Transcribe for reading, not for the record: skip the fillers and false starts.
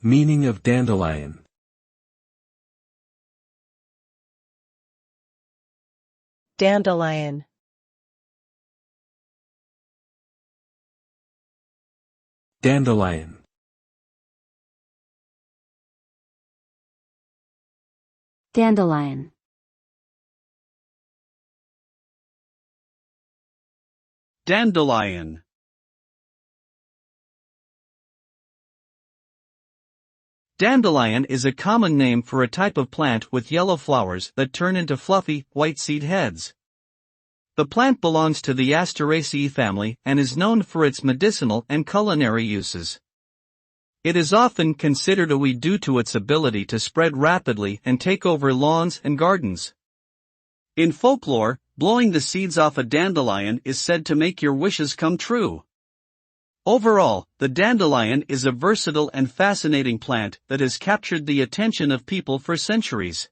Meaning of dandelion. Dandelion. Dandelion. Dandelion. Dandelion. Dandelion is a common name for a type of plant with yellow flowers that turn into fluffy, white seed heads. The plant belongs to the Asteraceae family and is known for its medicinal and culinary uses. It is often considered a weed due to its ability to spread rapidly and take over lawns and gardens. In folklore, blowing the seeds off a dandelion is said to make your wishes come true. Overall, the dandelion is a versatile and fascinating plant that has captured the attention of people for centuries.